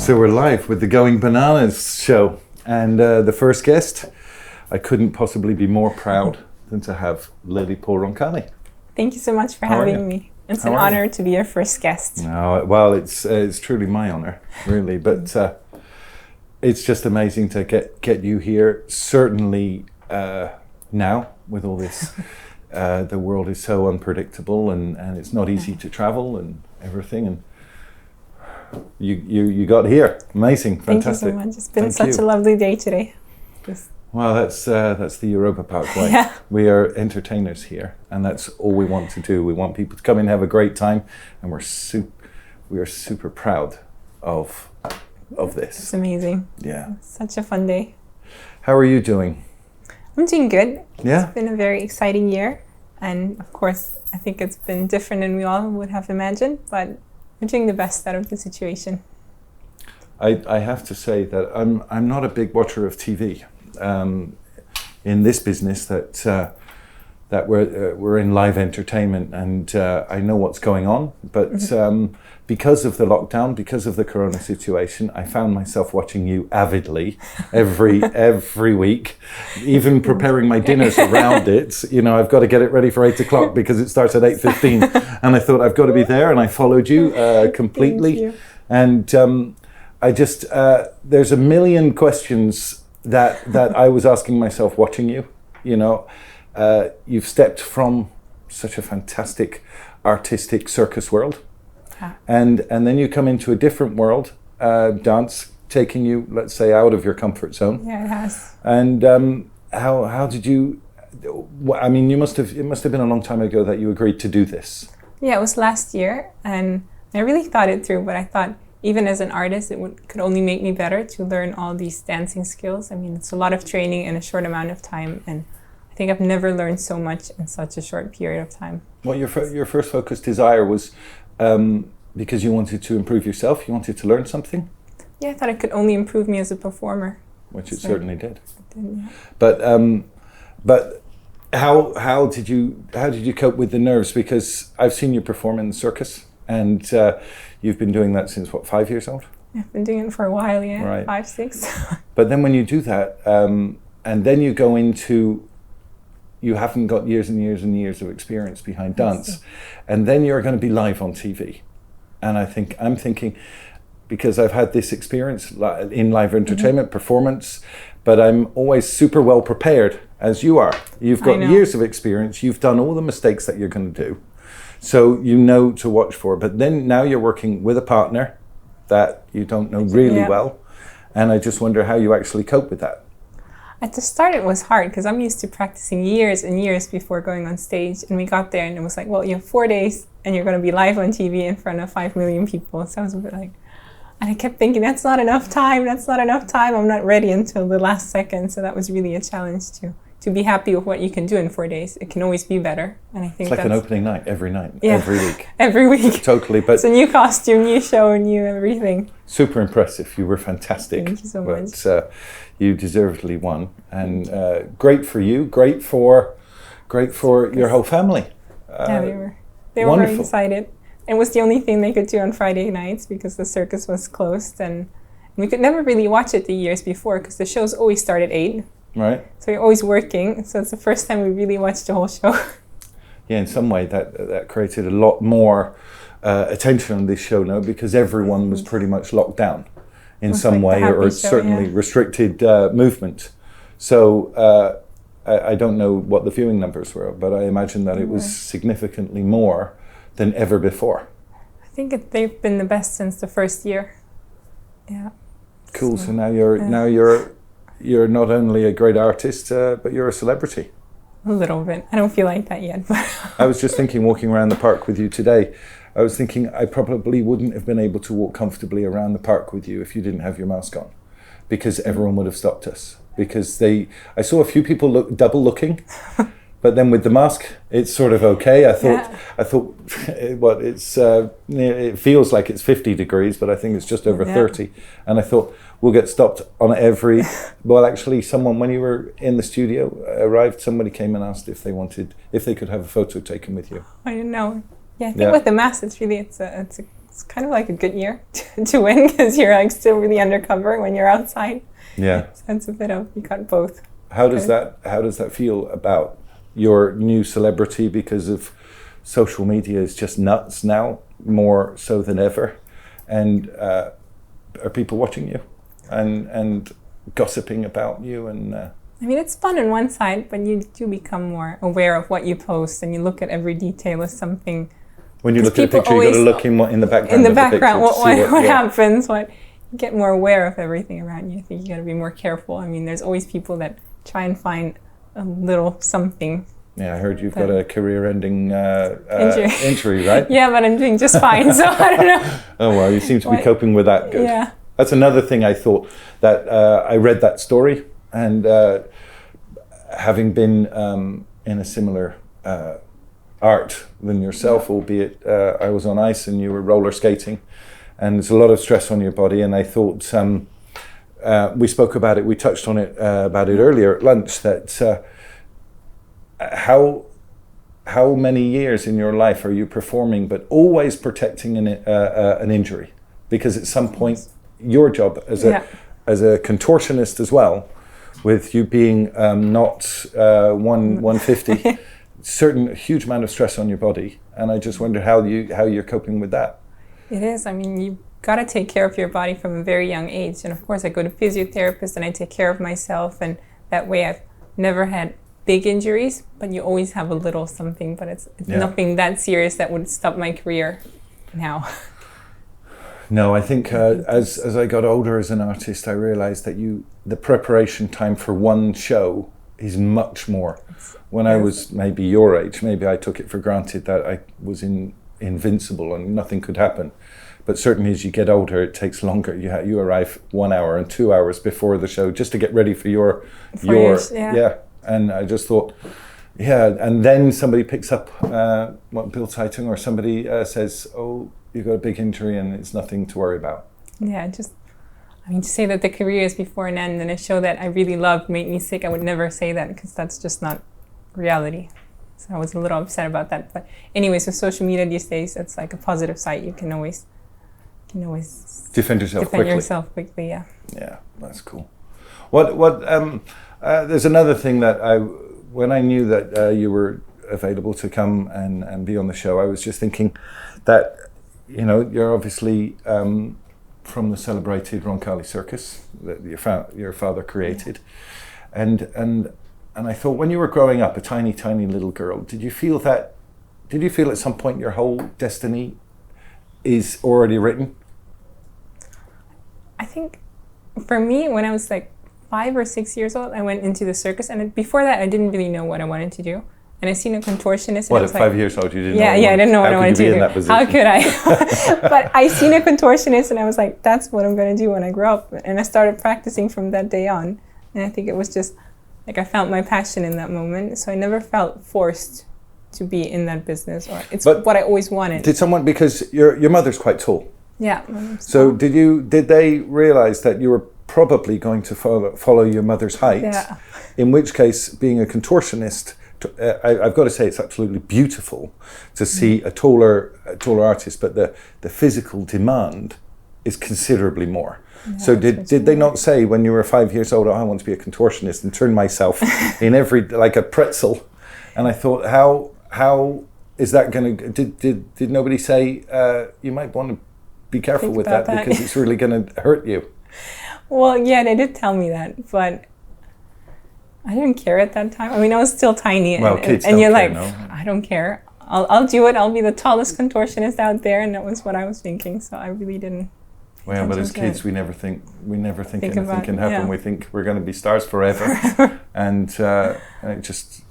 So we're live with the Going Bananas show, and the first guest, I couldn't possibly be more proud than to have Lili Paul-Roncalli. Thank you so much for having me. It's an honor to be your first guest. No, well, it's truly my honor, really, but it's just amazing to get you here. Certainly now, with all this, the world is so unpredictable, and it's not easy to travel and everything, and you got here. Amazing, fantastic. Thank you so much. It's been such a lovely day today. Well, that's the Europa Park way. Yeah. We are entertainers here, and that's all we want to do. We want people to come in and have a great time, and we are super proud of this. It's amazing. Yeah. It's such a fun day. How are you doing? I'm doing good. Yeah. It's been a very exciting year, and of course, I think it's been different than we all would have imagined, but we're doing the best out of the situation. I have to say that I'm not a big watcher of TV. In this business that we're in live entertainment, and I know what's going on, but because of the lockdown, because of the corona situation, I found myself watching you avidly every week, even preparing my dinners around it. You know, I've got to get it ready for 8 o'clock because it starts at 8:15, and I thought I've got to be there, and I followed you completely. Thank you. And I just there's a million questions that I was asking myself watching you. You know, you've stepped from such a fantastic artistic circus world, and then you come into a different world, dance, taking you, let's say, out of your comfort zone. Yeah, it has. And how did you? I mean, it must have been a long time ago that you agreed to do this. Yeah, it was last year, and I really thought it through, but I thought, even as an artist, it could only make me better to learn all these dancing skills. I mean, it's a lot of training in a short amount of time, and I think I've never learned so much in such a short period of time. Well, your first focused desire was because you wanted to improve yourself, you wanted to learn something? Yeah, I thought it could only improve me as a performer. Which it certainly did. Yeah. But how did you cope with the nerves? Because I've seen you perform in the circus, and you've been doing that since, what, 5 years old? Yeah, I've been doing it for a while, yeah, right. 5, 6. But then when you do that, and then you go into, you haven't got years and years and years of experience behind dance, and then you're going to be live on TV. And I'm thinking, because I've had this experience in live entertainment, performance, but I'm always super well prepared, as you are. You've got years of experience, you've done all the mistakes that you're going to do. So you know to watch for, but then now you're working with a partner that you don't know really well, and I just wonder how you actually cope with that. At the start it was hard because I'm used to practicing years and years before going on stage, and we got there and it was like, well, you have 4 days and you're going to be live on TV in front of 5 million people. So I was a bit like, and I kept thinking, that's not enough time, I'm not ready until the last second. So that was really a challenge to be happy with what you can do in 4 days. It can always be better. And I think it's like an opening night, every week. Every week. Totally. But it's a new costume, new show, new everything. Super impressive. You were fantastic. Thank you so much. But you deservedly won. And great for you, great for your whole family. Yeah, they were very excited. It was the only thing they could do on Friday nights because the circus was closed, and we could never really watch it the years before because the shows always start at 8. Right. So you're always working. So it's the first time we really watched the whole show. Yeah, in some way that created a lot more attention on this show now because everyone was pretty much locked down in some way, or certainly restricted movement. So I don't know what the viewing numbers were, but I imagine that it was significantly more than ever before. I think they've been the best since the first year. Yeah. Cool. So now you're not only a great artist, but you're a celebrity. A little bit. I don't feel like that yet. But I was just thinking, walking around the park with you today, I was thinking I probably wouldn't have been able to walk comfortably around the park with you if you didn't have your mask on, because everyone would have stopped us. Because I saw a few people double looking, but then with the mask, it's sort of okay. I thought, what it feels like it's 50 degrees, but I think it's just over 30. And I thought, we'll get stopped on every, well, actually someone, when you were in the studio, arrived, somebody came and asked if they could have a photo taken with you. I didn't know. Yeah, I think with the mask, it's it's kind of like a good year to win, because you're like still really undercover when you're outside. Yeah. So it's a bit of, you got both. How does that feel about your new celebrity, because of social media is just nuts now, more so than ever, and are people watching you and gossiping about you? And I mean, it's fun on one side, but you do become more aware of what you post, and you look at every detail of something. When you look at a picture, you got to look in the background. In the background, what happens? What you get more aware of everything around you. I think you got to be more careful. I mean, there's always people that try and find a little something. Yeah, I heard you've got a career-ending injury, right? Yeah, but I'm doing just fine, so I don't know. Oh, well, you seem to be coping with that. Good. Yeah. That's another thing I thought, that I read that story, and having been in a similar art than yourself, albeit I was on ice and you were roller skating, and there's a lot of stress on your body, and I thought we spoke about it, we touched on it about it earlier at lunch, that how many years in your life are you performing but always protecting an injury? Because at some point your job as a contortionist as well, with you being not 150, certain huge amount of stress on your body, and I just wonder how you're coping with that. It is. I mean, you got to take care of your body from a very young age, and of course I go to physiotherapists and I take care of myself, and that way I've never had big injuries, but you always have a little something, but it's nothing that serious that would stop my career now. No, I think as I got older as an artist, I realized that the preparation time for one show is much more. When I was maybe your age, maybe I took it for granted that I was invincible and nothing could happen. But certainly as you get older, it takes longer. You arrive 1 hour and 2 hours before the show just to get ready for your. And I just thought, and then somebody picks up what Bill Zeitung or somebody says, oh, you've got a big injury and it's nothing to worry about. Yeah, to say that the career is before an end and a show that I really loved made me sick, I would never say that, because that's just not reality. So I was a little upset about that. But anyways, with social media these days, it's like a positive side. You can always defend yourself quickly. Yeah. Yeah, that's cool. There's another thing that when I knew that you were available to come and be on the show, I was just thinking that, you're obviously from the celebrated Roncalli circus that your father created, and I thought, when you were growing up, a tiny little girl, did you feel at some point your whole destiny is already written? I think for me, when I was like 5 or 6 years old, I went into the circus, and before that I didn't really know what I wanted to do. And I seen a contortionist. What, at 5 years old you didn't know? I didn't know what I wanted to do. How could I? But I seen a contortionist and I was like, that's what I'm going to do when I grow up. And I started practicing from that day on. And I think it was just like I found my passion in that moment. So I never felt forced to be in that business, or it's what I always wanted. Because your mother's quite tall. Yeah. So did they realize that you were probably going to follow your mother's height? Yeah. In which case, being a contortionist, I've got to say it's absolutely beautiful to see a taller artist, but the physical demand is considerably more. Yeah, so did they not say when you were 5 years old, I want to be a contortionist and turn myself in like a pretzel? And I thought, how is that going to? Did nobody say you might want to be careful with that because it's really going to hurt you? Well, yeah, they did tell me that, but I didn't care at that time. I mean, I was still tiny, and you're like, I don't care. I'll do it. I'll be the tallest contortionist out there, and that was what I was thinking. So I really didn't. Well, but as kids, we never think anything can happen. Yeah. We think we're going to be stars forever, and it just,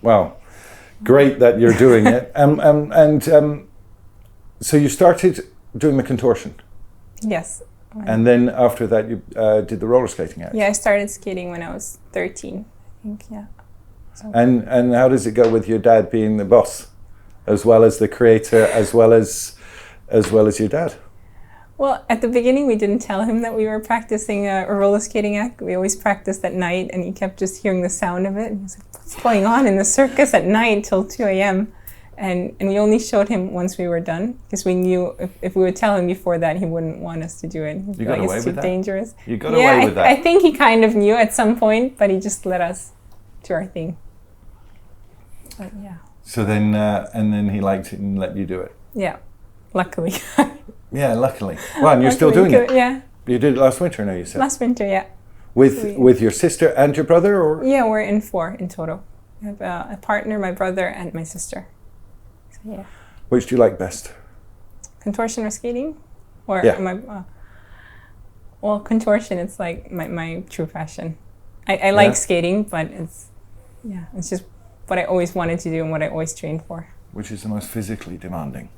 well, great that you're doing it. So you started doing the contortion. Yes. And then after that, you did the roller skating act. Yeah, I started skating when I was 13, I think. Yeah. So. And how does it go with your dad being the boss, as well as the creator, as well as your dad? Well, at the beginning, we didn't tell him that we were practicing a roller skating act. We always practiced at night, and he kept just hearing the sound of it. And he was like, "What's going on in the circus at night till 2 a.m.?" And we only showed him once we were done because we knew if we would tell him before that, he wouldn't want us to do it. You got away it's with too that? dangerous. You got away with that? I think he kind of knew at some point, but he just let us do our thing. But yeah. So then, and then he liked it and let you do it? Yeah, luckily. Yeah, luckily. Well, and you're still doing it? Yeah. You did it last winter, now you said? Last winter, yeah. With your sister and your brother, or? Yeah, we're in 4 in total. I have a partner, my brother, and my sister. So, yeah. Which do you like best? Contortion or skating? Or Yeah. Well, contortion, it's like my true passion. I like skating, but it's just what I always wanted to do and what I always trained for. Which is the most physically demanding?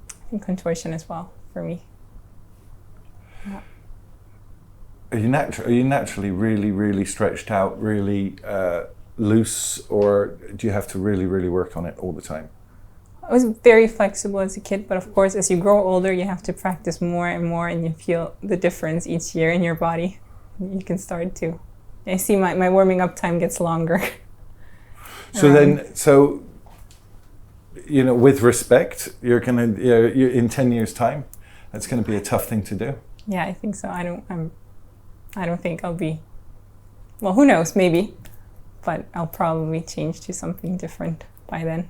I think contortion as well, for me. Yeah. Are you naturally really, really stretched out, really loose, or do you have to really, really work on it all the time? I was very flexible as a kid, but of course, as you grow older, you have to practice more and more, and you feel the difference each year in your body. You can start to. I see my warming up time gets longer. So you know, with respect, you're in 10 years' time, that's going to be a tough thing to do. Yeah, I think so. I don't think I'll be. Well, who knows? Maybe, but I'll probably change to something different by then.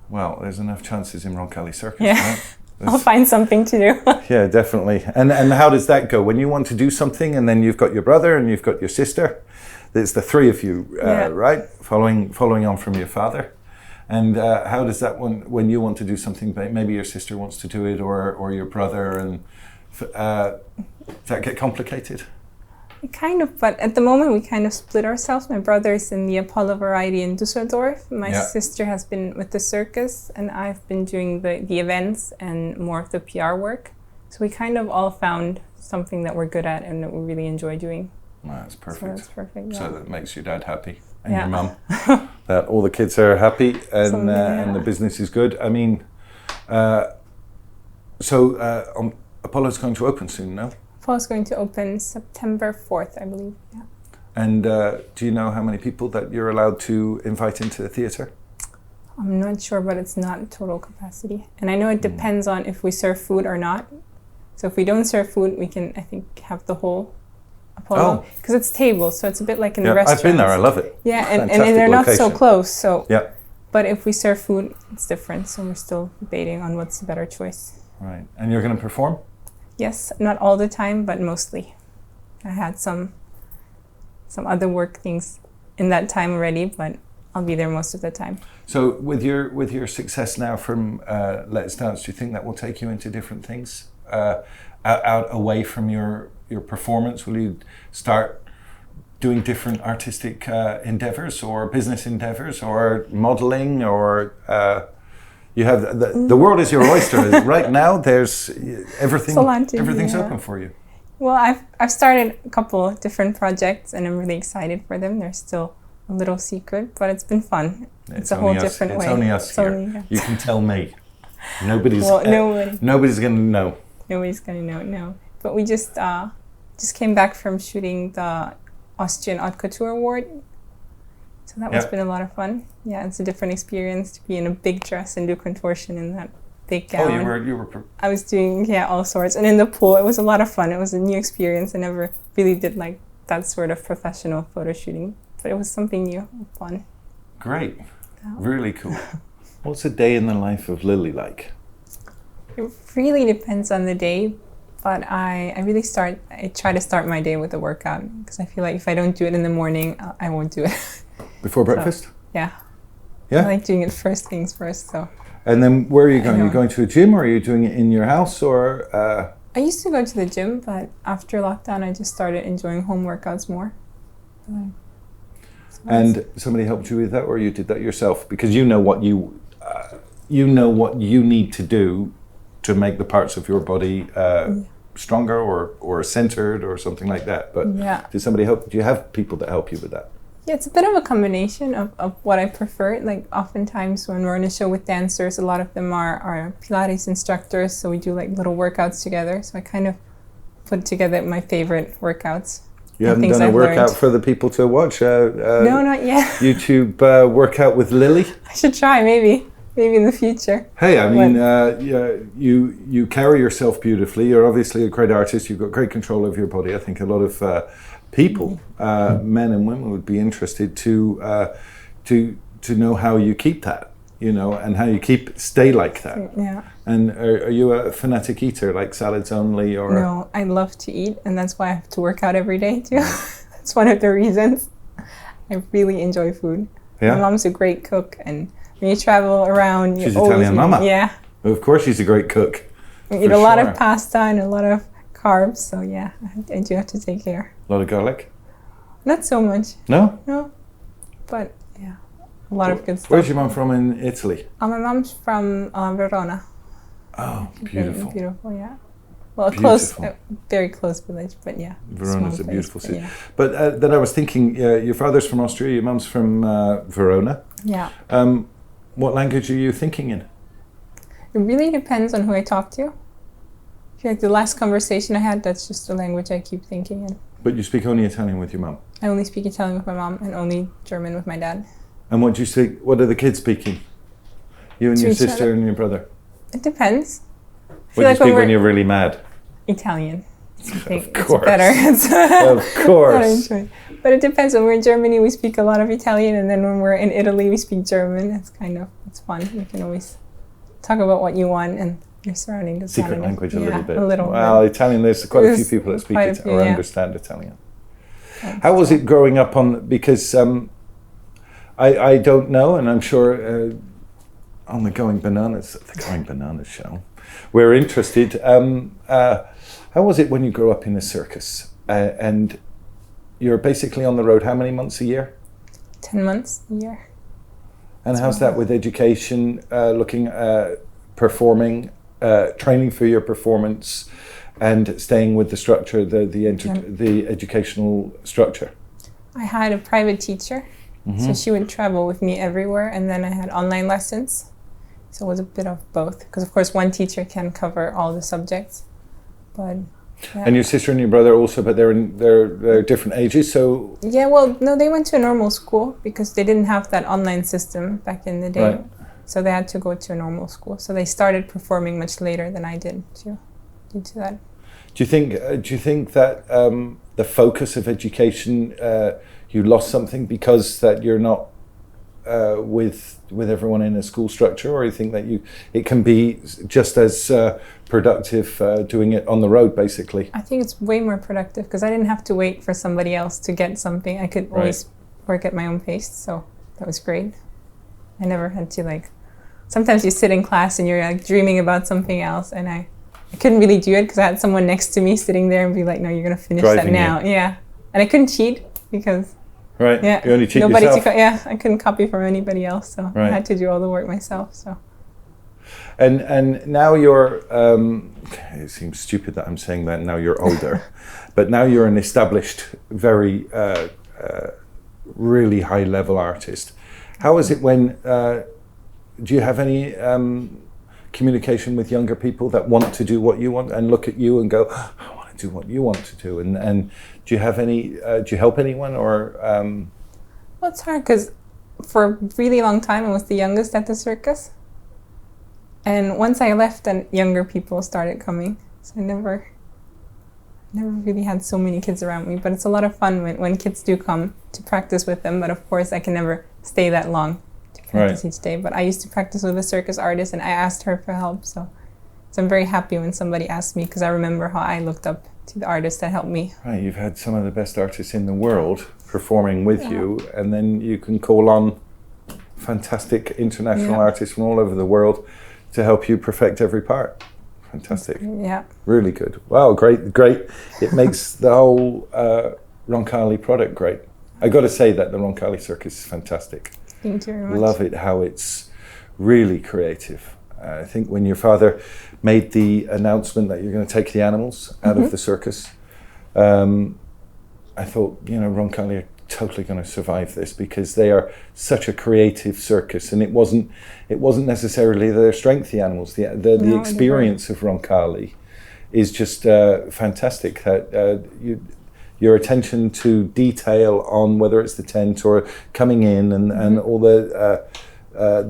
Well, there's enough chances in Roncalli Circus. Yeah, right? I'll find something to do. Yeah, definitely. And how does that go? When you want to do something, and then you've got your brother and you've got your sister. It's the 3 of you, right? Following on from your father. And how does that when you want to do something, maybe your sister wants to do it, or your brother, and does that get complicated? Kind of, but at the moment we kind of split ourselves. My brother's in the Apollo variety in Düsseldorf. My sister has been with the circus, and I've been doing the events and more of the PR work. So we kind of all found something that we're good at and that we really enjoy doing. Well, that's perfect. So that's perfect. Yeah. So that makes your dad happy and your mum. That all the kids are happy and and the business is good. I mean, Apollo's going to open soon, no? Apollo's going to open September 4th, I believe. Yeah. And do you know how many people that you're allowed to invite into the theatre? I'm not sure, but it's not total capacity. And I know it depends on if we serve food or not. So if we don't serve food, we can, I think, have the whole Apollo. Because it's tables, so it's a bit like in the restaurant. I've been there, I love it. Yeah, and they're not so close. So. Yeah. But if we serve food, it's different. So we're still debating on what's the better choice. Right. And you're going to perform? Yes, not all the time, but mostly. I had some other work things in that time already, but I'll be there most of the time. So with your success now from Let's Dance, do you think that will take you into different things? Out away from your performance? Will you start doing different artistic endeavors or business endeavors or modeling or... You have the world is your oyster. Right now, there's everything's open for you. Well, I've started a couple different projects, and I'm really excited for them. They're still a little secret, but it's been fun. It's a whole different way. It's only us here. You can tell me. Nobody's going to know. Nobody's going to know. No, but we just came back from shooting the Austrian Haute Couture Award. So that has been a lot of fun. Yeah, it's a different experience to be in a big dress and do contortion in that big gown. Oh, you were. I was doing all sorts, and in the pool, it was a lot of fun. It was a new experience. I never really did like that sort of professional photo shooting, but it was something new, and fun. Great, really cool. What's a day in the life of Lili like? It really depends on the day, but I try to start my day with a workout because I feel like if I don't do it in the morning, I won't do it. Before breakfast? Yeah. I like doing it first things first. So. And then where are you going? Are you going to a gym, or are you doing it in your house, or? I used to go to the gym, but after lockdown, I just started enjoying home workouts more. And somebody helped you with that, or you did that yourself? Because you know what you need to do to make the parts of your body stronger or centered or something like that. But did somebody help? Do you have people that help you with that? Yeah, it's a bit of a combination of what I prefer. Like oftentimes when we're on a show with dancers, a lot of them are Pilates instructors, so we do like little workouts together. So I kind of put together my favorite workouts. You haven't done a workout for the people to watch? No, not yet. YouTube workout with Lili? I should try, maybe in the future. Hey, I mean, you carry yourself beautifully. You're obviously a great artist. You've got great control over your body. I think a lot of people, men and women, would be interested to know how you keep that, you know, and how you stay like that. Yeah. And are you a fanatic eater, like salads only, or? No, I love to eat, and that's why I have to work out every day too. That's one of the reasons. I really enjoy food. Yeah. My mom's a great cook, and when you travel around, she's Italian mama. Yeah. Of course, she's a great cook. We eat a lot of pasta and a lot of carbs, so yeah, I do have to take care. A lot of garlic? Not so much. No? No. But yeah, a lot of good stuff. Where's your mom from in Italy? My mom's from Verona. Oh, beautiful. Beautiful, yeah. Well, beautiful. Very close village, but yeah. Verona's a beautiful city. Yeah. But then I was thinking, your father's from Austria, your mum's from Verona. Yeah. What language are you thinking in? It really depends on who I talk to. I feel like the last conversation I had, that's just the language I keep thinking in. But you speak only Italian with your mum? I only speak Italian with my mom and only German with my dad. And what do you speak? What are the kids speaking? You and your sister and your brother? It depends. What do you speak when you're really mad? Italian. Of course. It's better. Of course. But it depends. When we're in Germany, we speak a lot of Italian, and then when we're in Italy, we speak German. It's fun. You can always talk about what you want, and your surroundings. Secret language a little bit. Well, Italian, there's quite a few people that speak it or understand Italian. How was it growing up on, because I don't know, and I'm sure on the Going Bananas show, we're interested. How was it when you grew up in a circus? And you're basically on the road how many months a year? 10 months a year. And how's that with education, looking at performing, training for your performance, and staying with the structure, the educational structure? I had a private teacher, so she would travel with me everywhere, and then I had online lessons. So it was a bit of both, because of course one teacher can cover all the subjects. But yeah. And your sister and your brother also, but they're different ages, so. Yeah, well, no, they went to a normal school because they didn't have that online system back in the day. Right. So they had to go to a normal school. So they started performing much later than I did too, due to that. Do you think that the focus of education, you lost something because that you're not with everyone in a school structure, or you think that it can be just as productive doing it on the road, basically? I think it's way more productive because I didn't have to wait for somebody else to get something. I could always work at my own pace, so that was great. I never had to sometimes you sit in class and you're dreaming about something else, and I couldn't really do it because I had someone next to me sitting there and be like, no, you're going to finish that now. Yeah. And I couldn't cheat because yeah, you only cheat yourself. I couldn't copy from anybody else, so I had to do all the work myself. So. And now you're, it seems stupid that I'm saying that now you're older, but now you're an established, very, really high level artist. How is it when, do you have any communication with younger people that want to do what you want and look at you and go, I want to do what you want to do? And do you have any, do you help anyone or? Well, it's hard because for a really long time I was the youngest at the circus. And once I left, then younger people started coming. So I never really had so many kids around me, but it's a lot of fun when kids do come to practice with them. But of course I can never stay that long to practice each day. But I used to practice with a circus artist and I asked her for help. So I'm very happy when somebody asked me because I remember how I looked up to the artist that helped me. Right, you've had some of the best artists in the world performing with you, and then you can call on fantastic international artists from all over the world to help you perfect every part. Fantastic. Yeah. Really good. Wow, great. It makes the whole Roncalli product great. I got to say that the Roncalli circus is fantastic. Thank you very much. Love it, how it's really creative. I think when your father made the announcement that you're going to take the animals out of the circus, I thought, Roncalli are totally going to survive this because they are such a creative circus, and it wasn't necessarily their strength, the animals. The experience of Roncalli is just fantastic. That your attention to detail on whether it's the tent or coming in and all the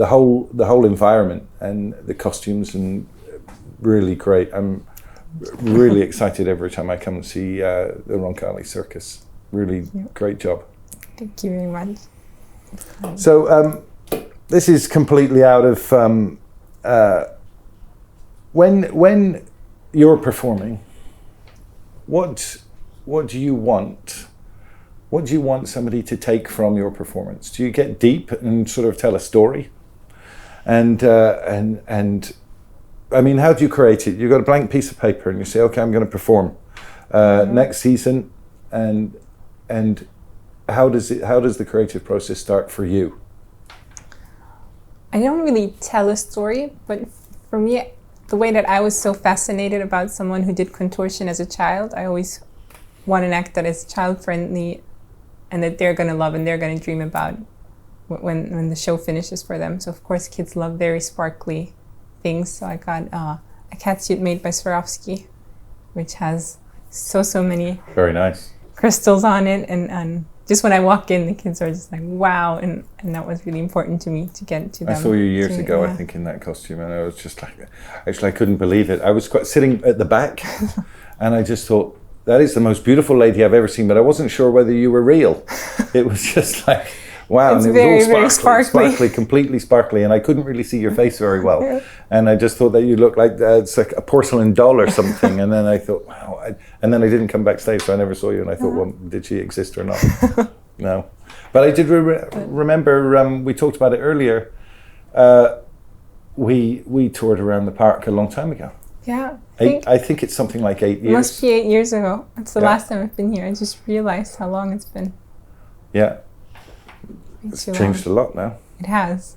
whole environment and the costumes, and really great. I'm really excited every time I come and see the Roncalli circus. Really great job. Thank you very much. So this is completely out of when you're performing. What do you want? What do you want somebody to take from your performance? Do you get deep and sort of tell a story? And I mean, how do you create it? You've got a blank piece of paper and you say, okay, I'm going to perform next season, and how does the creative process start for you? I don't really tell a story, but for me, the way that I was so fascinated about someone who did contortion as a child, I always want an act that is child-friendly and that they're going to love and they're going to dream about when the show finishes for them. So of course, kids love very sparkly things. So I got a cat suit made by Swarovski, which has so many very nice crystals on it, and just when I walk in, the kids are just like, wow, and that was really important to me to get to them. I saw you years ago, I think, in that costume, and I was just like, actually, I couldn't believe it. I was sitting at the back, and I just thought, that is the most beautiful lady I've ever seen, but I wasn't sure whether you were real. It was just like, wow, it's and it was very all sparkly, completely sparkly, and I couldn't really see your face very well. And I just thought that you looked like it's like a porcelain doll or something. And then I thought, wow. And then I didn't come backstage, so I never saw you. And I thought, well, did she exist or not? No. But I did remember, we talked about it earlier, we toured around the park a long time ago. Yeah. I think it's something like 8 years. It must be 8 years ago. That's the last time I've been here. I just realized how long it's been. Yeah. It's changed a lot now. It has.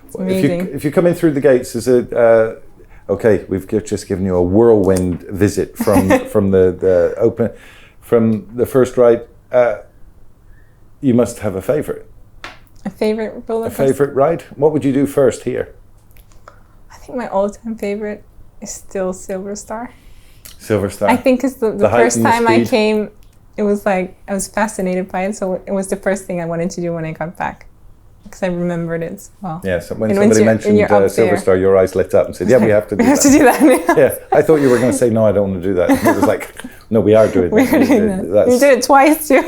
It's amazing. If you come in through the gates, is it okay? We've just given you a whirlwind visit from from the first ride. You must have a favorite. A favorite roller coaster? A favorite ride? What would you do first here? I think my all-time favorite is still Silver Star. Silver Star. I think because the first time I came, it was like, I was fascinated by it, so it was the first thing I wanted to do when I got back, because I remembered it as well. Yeah, so when somebody mentioned Silver Star, your eyes lit up and said, yeah, we have to do that. We have to do that. Yeah, I thought you were going to say, no, I don't want to do that. And it was like, no, we are doing that. You did it twice too.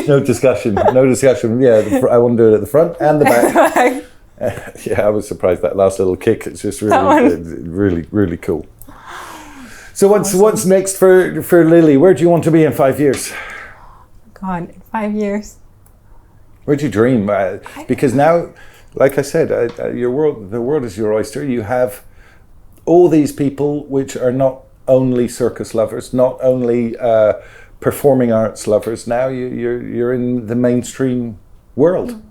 No discussion. Yeah, I want to do it at the front and the back. Yeah, I was surprised that last little kick. It's just really cool. So what's next for Lili? Where do you want to be in 5 years? God, in 5 years. Where do you dream? Because now, like I said, the world is your oyster. You have all these people which are not only circus lovers, not only performing arts lovers. Now you're in the mainstream world.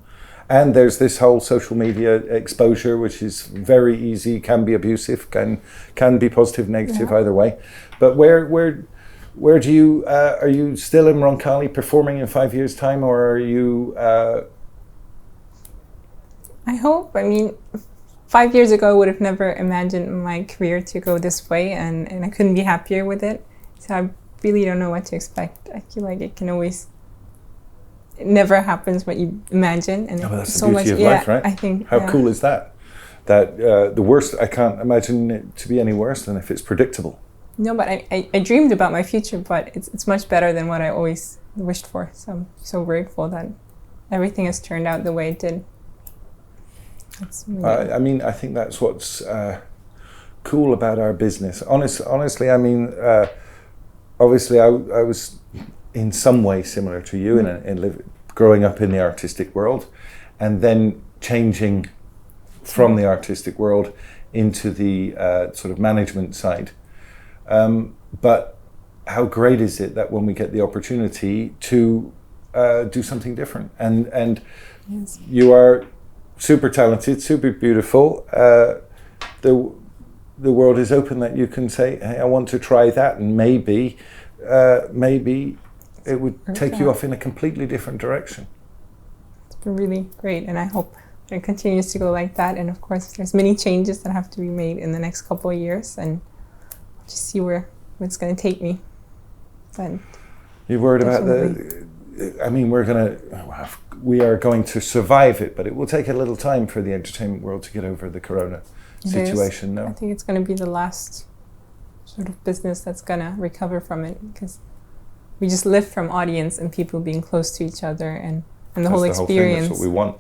And there's this whole social media exposure, which is very easy, can be abusive, can be positive, negative, either way. But where do you, are you still in Roncalli performing in 5 years' time, or are you? I hope. I mean, 5 years ago, I would have never imagined my career to go this way, and I couldn't be happier with it. So I really don't know what to expect. I feel like it never happens what you imagine, and that's so the beauty much. of life, right? I think. How cool is that? That the worst. I can't imagine it to be any worse than if it's predictable. No, but I dreamed about my future, but it's much better than what I always wished for. So I'm so grateful that everything has turned out the way it did. I mean, I think that's what's cool about our business. Honestly, I mean, obviously, I was in some way similar to you in growing up in the artistic world, and then changing from the artistic world into the sort of management side. But how great is it that when we get the opportunity to do something different, and yes. You are super talented, super beautiful. The world is open that you can say, hey, I want to try that, and maybe it would take you off in a completely different direction. It's been really great, and I hope it continues to go like that. And of course, there's many changes that have to be made in the next couple of years, and just see where it's going to take me. But You're worried Definitely. about I mean, we are going to survive it, but it will take a little time for the entertainment world to get over the corona situation. No, I think it's going to be the last sort of business that's going to recover from it, because we just live from audience and people being close to each other, and the whole experience. That's what we want.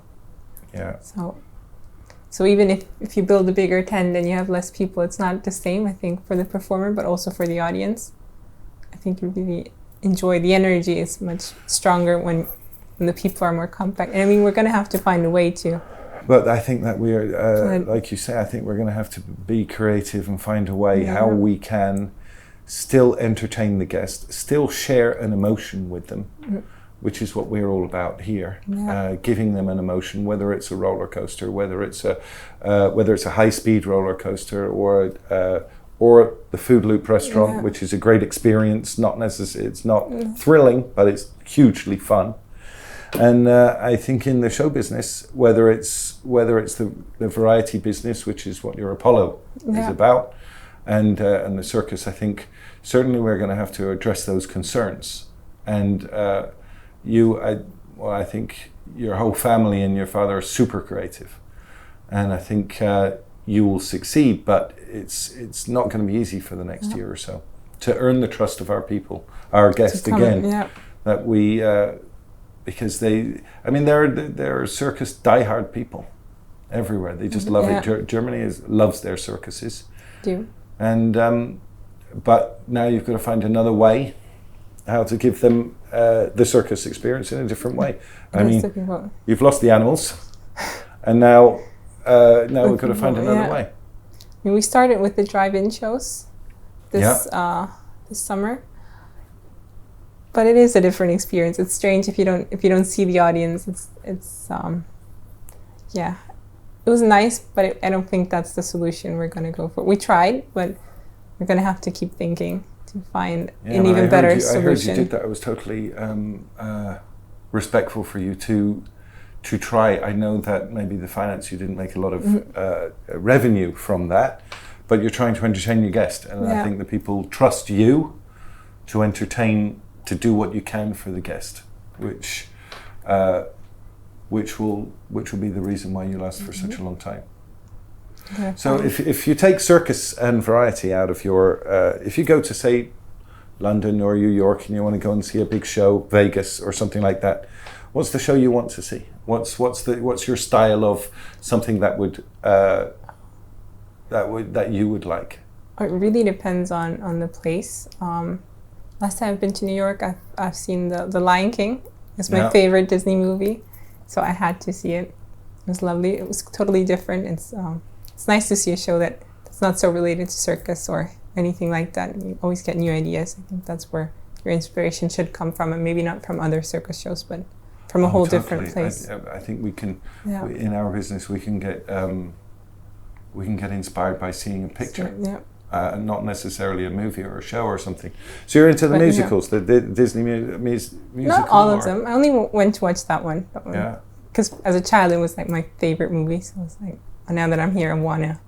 Yeah. So even if you build a bigger tent and you have less people, it's not the same, I think, for the performer, but also for the audience. I think you really enjoy the energy is much stronger when the people are more compact. And I mean, we're going to have to find a way to. But I think that we are, like you say, I think we're going to have to be creative and find a way how we can still entertain the guest, still share an emotion with them, which is what we're all about here. Giving them an emotion, whether it's a roller coaster, whether it's a high-speed roller coaster, or the Food Loop restaurant, which is a great experience. Not necessarily, it's not thrilling, but it's hugely fun. And I think in the show business, whether it's the variety business, which is what your Apollo is about, and the circus, I think certainly we're going to have to address those concerns. And I think your whole family and your father are super creative, and I think you will succeed. But it's not going to be easy for the next year or so to earn the trust of our people, our guests again. That we. Because there are circus diehard people everywhere. They just love it. Germany loves their circuses. And but now you've got to find another way how to give them the circus experience in a different way. I mean, you've lost the animals, and now we've got to find another way. I mean, we started with the drive-in shows this summer. But it is a different experience. It's strange if you don't see the audience. It was nice, but I don't think that's the solution we're going to go for. We tried, but we're going to have to keep thinking to find an even better solution. I heard you did that. I was totally respectful for you to try. I know that maybe the finance, you didn't make a lot of revenue from that, but you're trying to entertain your guest, and I think the people trust you to entertain. To do what you can for the guest, which will be the reason why you last for such a long time. So if you take circus and variety out of your, if you go to say London or New York and you want to go and see a big show, Vegas or something like that, what's the show you want to see? What's your style of something that you would like? It really depends on the place. Last time I've been to New York, I've seen the Lion King. It's my favorite Disney movie, so I had to see it. It was lovely. It was totally different. It's nice to see a show that's not so related to circus or anything like that. You always get new ideas. I think that's where your inspiration should come from, and maybe not from other circus shows, but from a whole different place. I think we can, in our business, we can get inspired by seeing a picture. Not necessarily a movie or a show or something. So you're into the musicals, the Disney musical? Not all of them. I only went to watch that one. Because as a child, it was like my favorite movie. So it's like, now that I'm here, I want to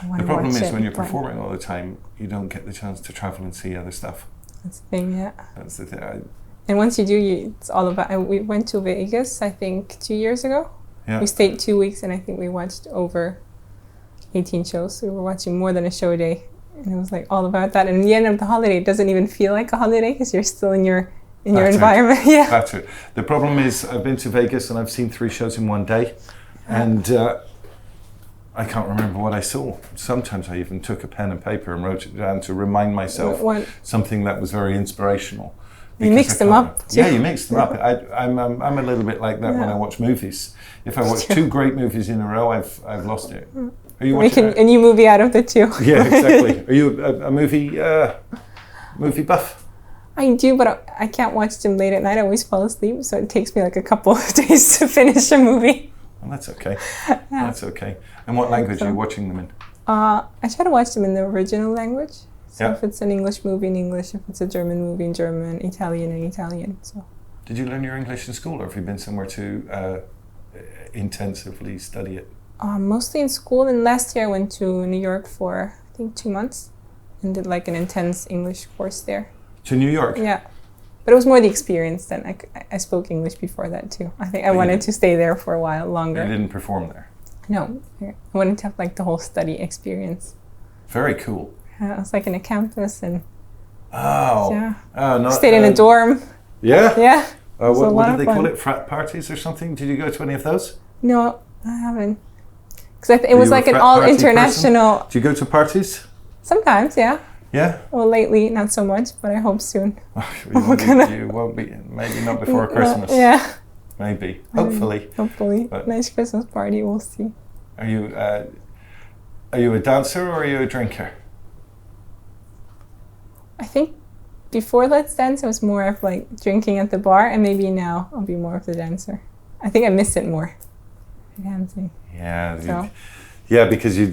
The problem is when you're performing all the time, you don't get the chance to travel and see other stuff. That's the thing, That's the thing. And once you do, it's all about... we went to Vegas, I think, 2 years ago. We stayed 2 weeks, and I think we watched over 18 shows. So we were watching more than a show a day, and it was like all about that. And in the end of the holiday, it doesn't even feel like a holiday because you're still in your environment. That's it. The problem is I've been to Vegas and I've seen 3 shows in one day, and I can't remember what I saw. Sometimes I even took a pen and paper and wrote it down to remind myself something that was very inspirational. You mix them up too. Yeah, you mix them up. I'm a little bit like that when I watch movies. If I watch 2 great movies in a row, I've lost it. Are you watching a new movie out of the 2? Yeah, exactly. Are you a movie buff? I do, but I can't watch them late at night. I always fall asleep, so it takes me like a couple of days to finish a movie. Well, that's okay. That's okay. And what language are you watching them in? I try to watch them in the original language. So if it's an English movie, in English. If it's a German movie, in German. Italian, in Italian. So. Did you learn your English in school, or have you been somewhere to intensively study it? Mostly in school. And last year I went to New York for, I think, 2 months and did like an intense English course there. To New York? Yeah. But it was more the experience than I spoke English before that too. I think I wanted to stay there for a while longer. You didn't perform there? No, I wanted to have like the whole study experience. Very cool. I was like in a campus and stayed in a dorm. Yeah? Yeah. What did they call it? Frat parties or something? Did you go to any of those? No, I haven't. Because it was like an all international. Do you go to parties? Sometimes, yeah. Yeah? Well, lately, not so much, but I hope soon. You won't be, maybe not before Christmas. Yeah. Maybe. Hopefully. Hopefully. But nice Christmas party, we'll see. Are you a dancer or are you a drinker? I think before Let's Dance, I was more of like drinking at the bar, and maybe now I'll be more of the dancer. I think I miss it more. Dancing. Yeah. So. Yeah, because you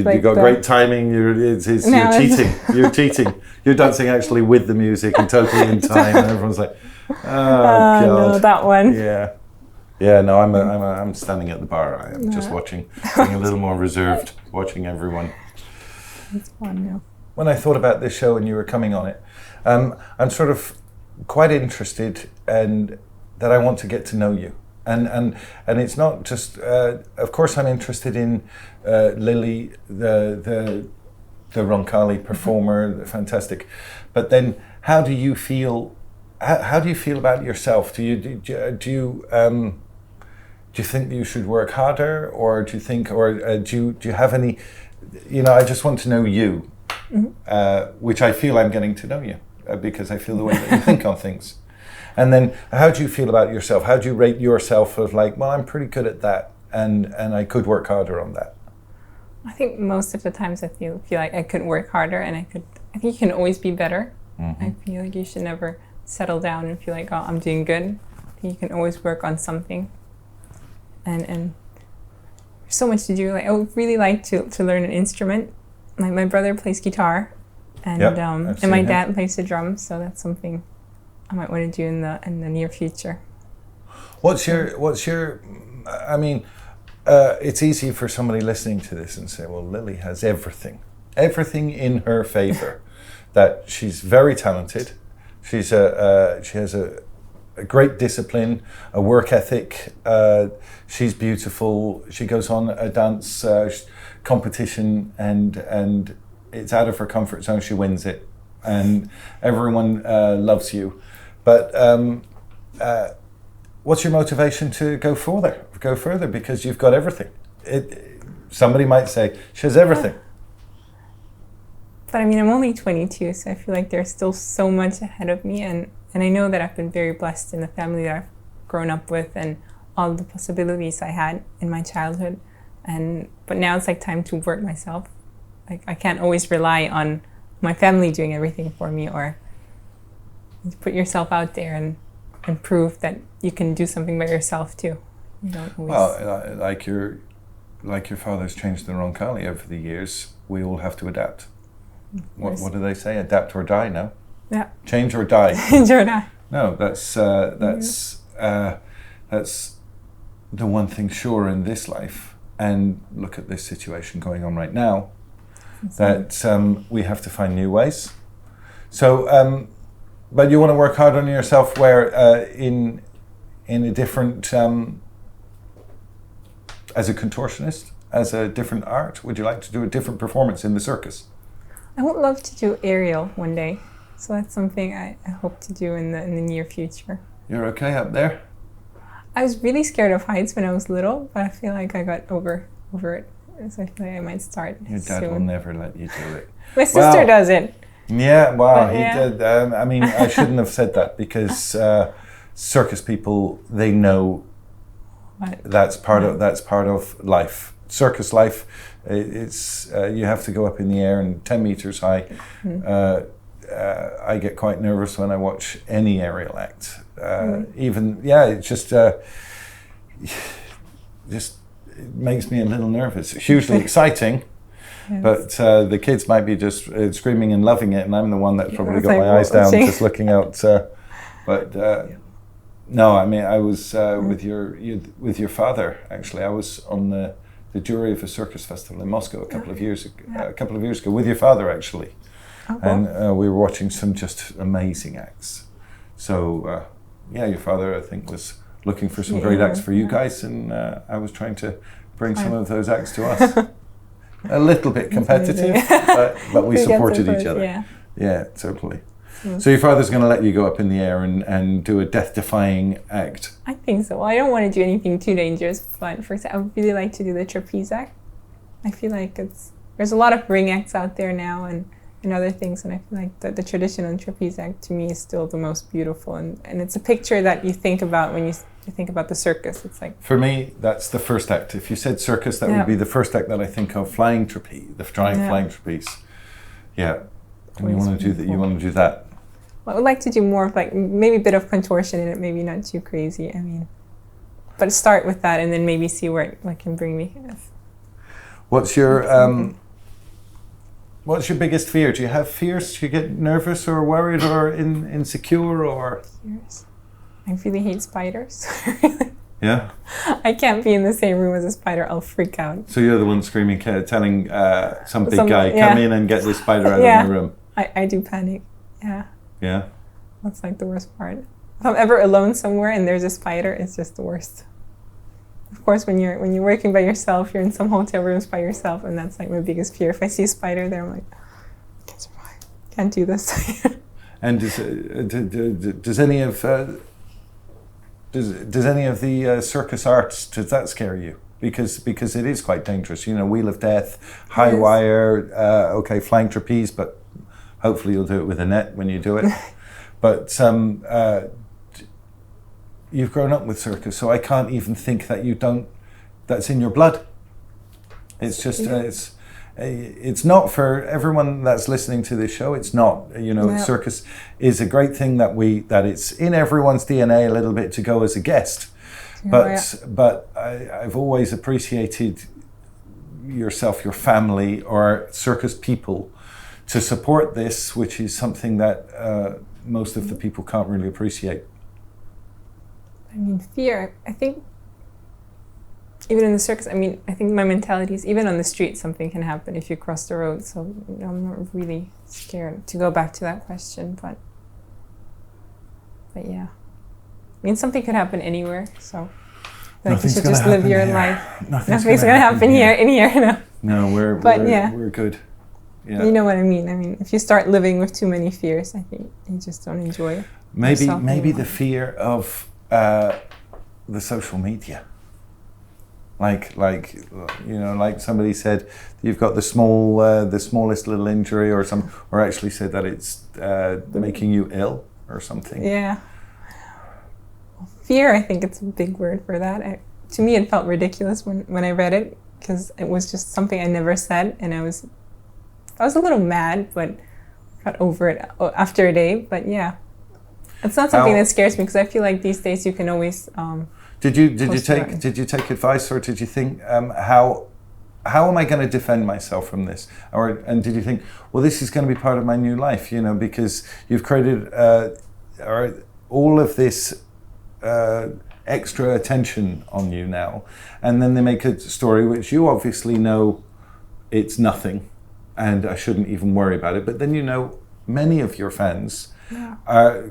like got great timing. You're cheating. You're cheating. You're dancing actually with the music and totally in time, and everyone's like, "Oh God!" No, that one. Yeah, yeah. No, I'm standing at the bar. I am just watching, being a little more reserved, watching everyone. It's fun now. When I thought about this show and you were coming on it, I'm sort of quite interested, and that I want to get to know you. And it's not just. Of course, I'm interested in Lili, the Roncalli performer, fantastic. But then, how do you feel? How do you feel about yourself? Do you think that you should work harder, or do you think, or do you have any? I just want to know you, which I feel I'm getting to know you because I feel the way that you think on things. And then, how do you feel about yourself? How do you rate yourself of like, well, I'm pretty good at that, and I could work harder on that? I think most of the times I feel like I could work harder, and I think you can always be better. Mm-hmm. I feel like you should never settle down and feel like, oh, I'm doing good. I think you can always work on something. And there's so much to do. Like, I would really like to learn an instrument. My brother plays guitar, and my dad plays the drums, so that's something I might want to do in the near future. What's your? I mean, it's easy for somebody listening to this and say, "Well, Lili has everything in her favor." That she's very talented. She has a great discipline, a work ethic. She's beautiful. She goes on a dance competition, and it's out of her comfort zone. She wins it, and everyone loves you. But what's your motivation to go further? Because you've got everything. Somebody might say she has everything. But I mean, I'm only 22, so I feel like there's still so much ahead of me, and I know that I've been very blessed in the family that I've grown up with and all the possibilities I had in my childhood. But now it's like time to work myself. Like, I can't always rely on my family doing everything for me, or put yourself out there and prove that you can do something by yourself too. You don't always. Well, like your father's changed the Roncalli over the years, we all have to adapt. What do they say? Adapt or die? No. Yeah. Change or die. Change or die. No, that's the one thing sure in this life. And look at this situation going on right now. That we have to find new ways. So, but you want to work hard on yourself. Where in a different as a contortionist, as a different art, would you like to do a different performance in the circus? I would love to do aerial one day, so that's something I hope to do in the near future. You're okay up there? I was really scared of heights when I was little, but I feel like I got over it, so I feel like I might start Your dad soon. will never let you do it. My sister doesn't. Yeah, wow, But, he did. I mean, I shouldn't have said that because circus people, they know that's part of life. Circus life, it's you have to go up in the air and 10 meters high. I get quite nervous when I watch any aerial act. It just it makes me a little nervous. It's hugely exciting. Yes. But the kids might be just screaming and loving it, and I'm the one that's probably got my eyes down, just looking out. No, I mean, I was with your father. Actually, I was on the jury of a circus festival in Moscow a couple of years ago with your father, actually, and we were watching some just amazing acts. So, your father, I think, was looking for some great acts for you guys, and I was trying to bring some of those acts to us. A little bit competitive, but we supported each other. Yeah, totally. So your father's going to let you go up in the air and do a death-defying act? I think so. Well, I don't want to do anything too dangerous, but for example, I would really like to do the trapeze act. I feel like there's a lot of ring acts out there now and other things, and I feel like the traditional trapeze act to me is still the most beautiful, and it's a picture that you think about when you think about the circus. It's like, for me, that's the first act. If you said circus, that would be the first act that I think of. Flying trapeze, the flying trapeze. Yeah, and you want to do that. You want to do that. Well, I would like to do more of like maybe a bit of contortion in it, maybe not too crazy. I mean, but start with that and then maybe see where it can bring me. What's your biggest fear? Do you have fears? Do you get nervous or worried or insecure or? Fears. I really hate spiders. Yeah? I can't be in the same room as a spider. I'll freak out. So you're the one screaming, telling some big guy, come in and get this spider out of my room. I do panic. Yeah. Yeah? That's like the worst part. If I'm ever alone somewhere and there's a spider, it's just the worst. Of course, when you're working by yourself, you're in some hotel rooms by yourself, and that's like my biggest fear. If I see a spider there, I'm like, I can't survive. Can't do this. And does any of the circus arts, does that scare you? Because it is quite dangerous. You know, wheel of death, high wire, flying trapeze, but hopefully you'll do it with a net when you do it. But you've grown up with circus, so I can't even think that that's in your blood. It's just, it's not for everyone that's listening to this show. It's not, circus is a great thing that it's in everyone's DNA a little bit to go as a guest. But I've always appreciated yourself, your family, or circus people to support this, which is something that most of the people can't really appreciate. I mean, fear, I think, even in the circus, I think my mentality is even on the street, something can happen if you cross the road. So I'm not really scared to go back to that question, but yeah. I mean, something could happen anywhere, so you should just live your life. Nothing's going to happen here, in here. No, we're good. Yeah. You know what I mean? I mean, if you start living with too many fears, I think you just don't enjoy it. Maybe the fear of the social media. Like somebody said, you've got the smallest little injury, or actually said that it's making you ill or something. Yeah. Fear, I think it's a big word for that. To me, it felt ridiculous when I read it, because it was just something I never said, and I was a little mad, but got over it after a day. But yeah, it's not something that scares me, because I feel like these days you can always. Did you take advice, or did you think how am I going to defend myself from this, and did you think, well, this is going to be part of my new life, because you've created all of this extra attention on you now, and then they make a story which you obviously know it's nothing, and I shouldn't even worry about it. But then many of your fans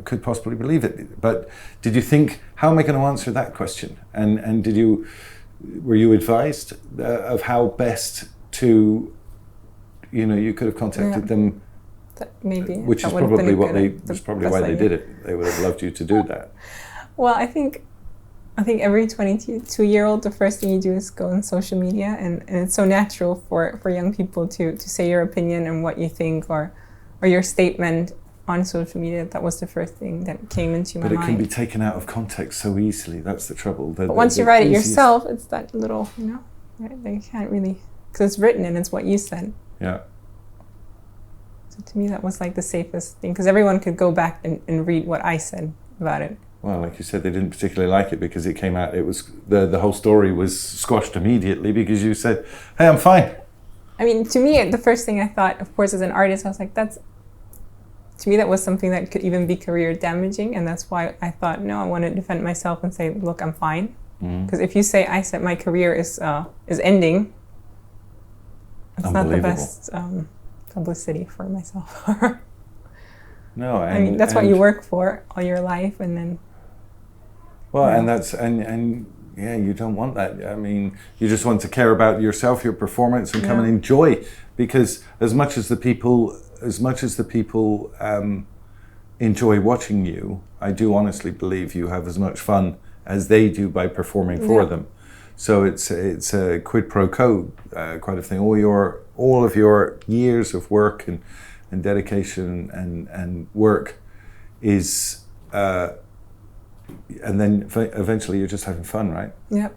could possibly believe it. But did you think, how am I going to answer that question? And were you advised of how best to, you could have contacted them? Maybe. Which is probably why they did it. They would have loved you to do that. Well, I think every 22-year-old, the first thing you do is go on social media, and it's so natural for young people to say your opinion and what you think or your statement on social media. That was the first thing that came into my mind. But it can be taken out of context so easily. That's the trouble. But once you write it yourself, it's that little, they can't really, because it's written and it's what you said. Yeah. So to me, that was like the safest thing, because everyone could go back and read what I said about it. Well, like you said, they didn't particularly like it because it came out. It was the whole story was squashed immediately because you said, "Hey, I'm fine." I mean, to me, the first thing I thought, of course, as an artist, I was like, to me, that was something that could even be career damaging, and that's why I thought, no, I want to defend myself and say, look, I'm fine. Because if you say I said my career is ending, it's not the best publicity for myself. No, I mean, that's what you work for all your life, and then. Well, and that's and yeah, you don't want that. I mean, you just want to care about yourself, your performance, and come and enjoy. Because as much as the people enjoy watching you, I do honestly believe you have as much fun as they do by performing for them. So it's a quid pro quo kind of thing. All of your years of work and dedication and work is. And then eventually you're just having fun, right? Yeah.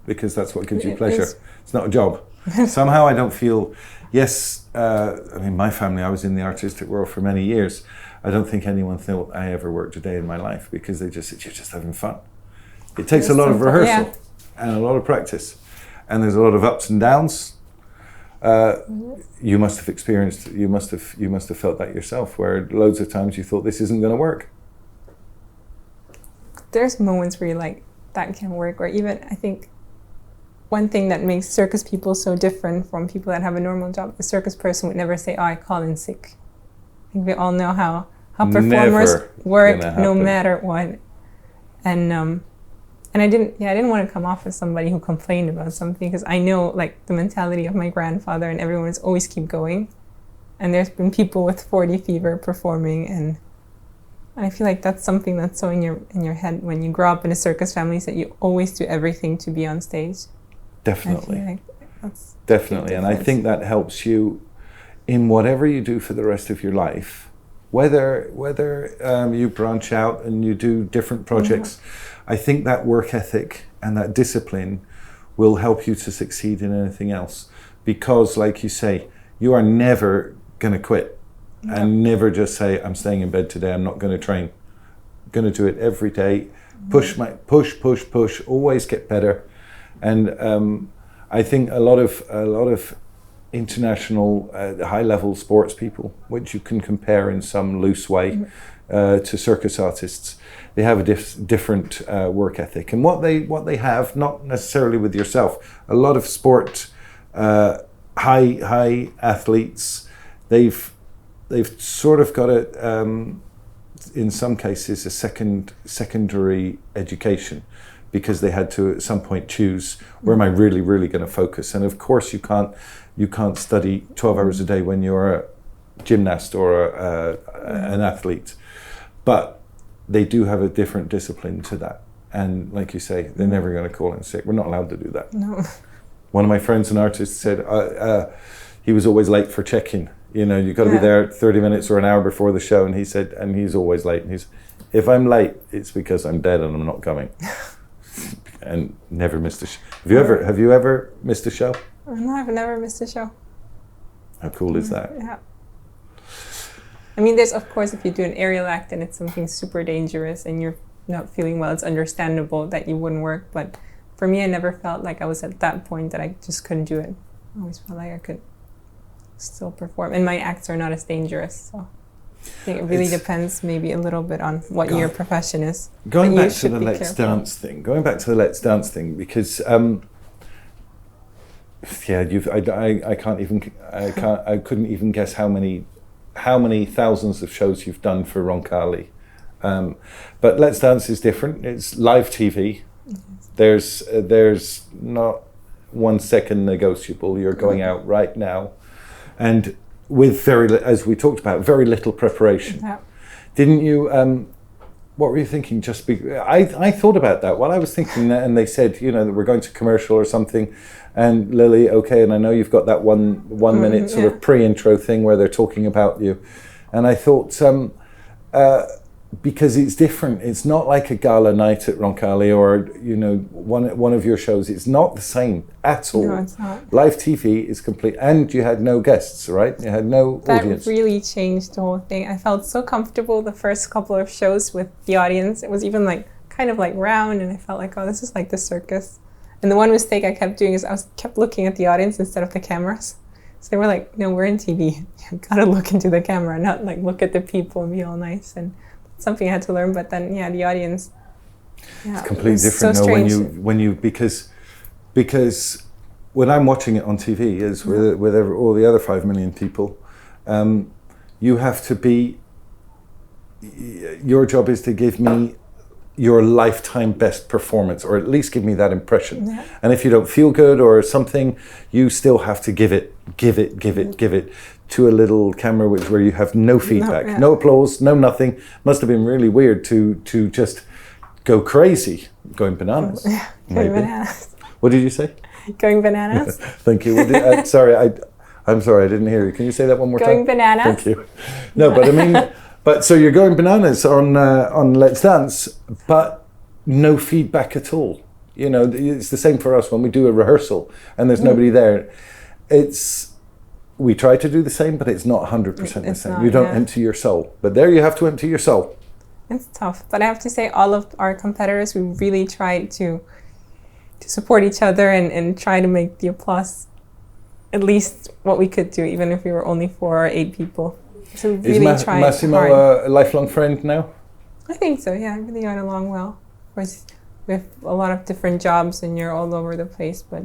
Because that's what gives you pleasure. It's not a job. Somehow I don't feel, I mean, my family, I was in the artistic world for many years. I don't think anyone thought I ever worked a day in my life because they just said, you're just having fun. It takes a lot of rehearsal and a lot of practice. And there's a lot of ups and downs. You must have experienced, you must have felt that yourself, where loads of times you thought this isn't going to work. There's moments where you're like, that can work, or even I think one thing that makes circus people so different from people that have a normal job, a circus person would never say, oh, I call in sick. I think we all know how performers work no matter what. And I didn't want to come off as somebody who complained about something, because I know like the mentality of my grandfather, and everyone is always keep going. And there's been people with 40 fever performing, and I feel like that's something that's so in your head when you grow up in a circus family, is that you always do everything to be on stage. Definitely. Definitely. And I think that helps you in whatever you do for the rest of your life, whether you branch out and you do different projects. I think that work ethic and that discipline will help you to succeed in anything else, because like you say, you are never going to quit. And never just say, I'm staying in bed today, I'm not going to train. I'm going to do it every day. Push, always get better. And I think a lot of international high-level sports people, which you can compare in some loose way to circus artists, they have a different work ethic. And what they have, not necessarily with yourself, a lot of sport high athletes, they've sort of got in some cases, a secondary education, because they had to at some point choose, where am I really going to focus? And of course you can't study 12 hours a day when you're a gymnast or an athlete, but they do have a different discipline to that. And like you say, they're never going to call in sick. We're not allowed to do that. No. One of my friends, an artist, said he was always late for check-in. You know, you've got to be there 30 minutes or an hour before the show. And he said, and he's always late. And if I'm late, it's because I'm dead and I'm not coming. And never missed a show. Have you ever missed a show? No, I've never missed a show. How cool is that? Yeah. I mean, there's, of course, if you do an aerial act and it's something super dangerous and you're not feeling well, it's understandable that you wouldn't work. But for me, I never felt like I was at that point that I just couldn't do it. I always felt like I could still perform, and my acts are not as dangerous, so I think it really depends maybe a little bit on what your profession is. Going back to the Let's Dance thing, because I couldn't even guess how many thousands of shows you've done for Roncalli, but Let's Dance is different. It's live TV. There's not 1 second negotiable. You're going out right now. And with as we talked about, very little preparation. Yeah. Didn't you, what were you thinking? I thought about that while I was thinking that, and they said, that we're going to commercial or something. And Lili, okay, and I know you've got that one minute sort of pre-intro thing where they're talking about you. And I thought, because it's different. It's not like a gala night at Roncalli or one of your shows. It's not the same at all. No, it's not. Live TV is complete, and you had no guests, right? You had no audience. That really changed the whole thing. I felt so comfortable the first couple of shows with the audience. It was even kind of round, and I felt like, oh, this is like the circus. And the one mistake I kept doing is I kept looking at the audience instead of the cameras. So they were like, no, we're in TV. You gotta look into the camera, not look at the people and be all nice. And something I had to learn, but then the audience. Yeah, it's completely different so when you because when I'm watching it on TV, as with all the other 5 million people, you have to be your job is to give me your lifetime best performance, or at least give me that impression. Yeah. And if you don't feel good or something, you still have to give it to a little camera where you have no feedback, no applause, no nothing. Must have been really weird to just go crazy, going bananas. Yeah, going bananas. What did you say? Going bananas. Thank you. I'm sorry, I didn't hear you. Can you say that one more time? Going bananas. Thank you. No, but I mean, so you're going bananas on Let's Dance, but no feedback at all. You know, it's the same for us when we do a rehearsal and there's nobody there. We try to do the same, but it's not 100% the same. You don't empty your soul. But there you have to empty your soul. It's tough. But I have to say, all of our competitors, we really tried to support each other and try to make the applause at least what we could do, even if we were only 4 or 8 people. So we really tried Massimo hard. a lifelong friend now? I think so, yeah. I really got along well. Of course, we have a lot of different jobs and you're all over the place, but...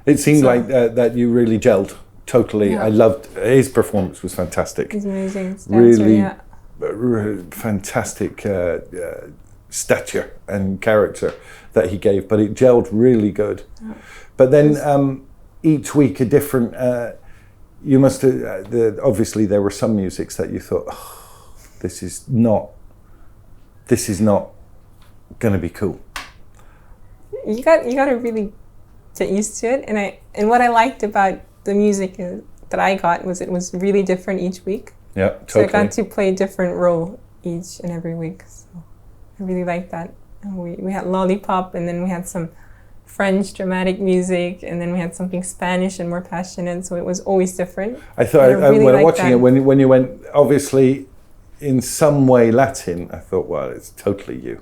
It seemed like that you really gelled, totally. Yeah. I loved, his performance was fantastic. He's amazing. Dancer, really fantastic stature and character that he gave, but it gelled really good. Yeah. But then each week a different... you must have, obviously there were some musics that you thought, oh, this is not going to be cool. You got to really get used to it, and what I liked about the music that I got was it was really different each week. Yeah, totally. So I got to play a different role each and every week. So I really liked that. And we had Lollipop, and then we had some French dramatic music, and then we had something Spanish and more passionate, so it was always different. I thought when watching it, when you went obviously in some way Latin, I thought, well, it's totally you,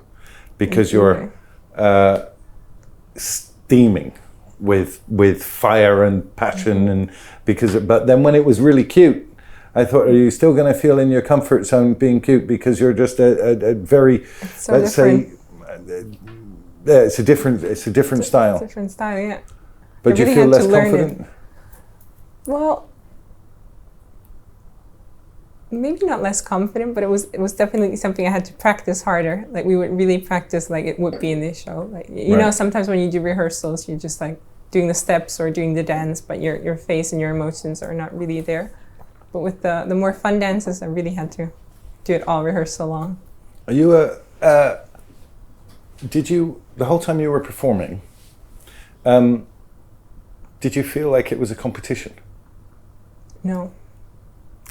because you're steaming with fire and passion, and but then when it was really cute, I thought, are you still going to feel in your comfort zone being cute because you're just a very, so let's say. Yeah, it's a different style. It's a different style, yeah. But you feel less confident? Well, maybe not less confident, but it was definitely something I had to practice harder. Like we would really practice like it would be in this show. Like you know, sometimes when you do rehearsals, you're just like doing the steps or doing the dance, but your face and your emotions are not really there. But with the more fun dances, I really had to do it all rehearsal long. Are you did you, the whole time you were performing, did you feel like it was a competition? No.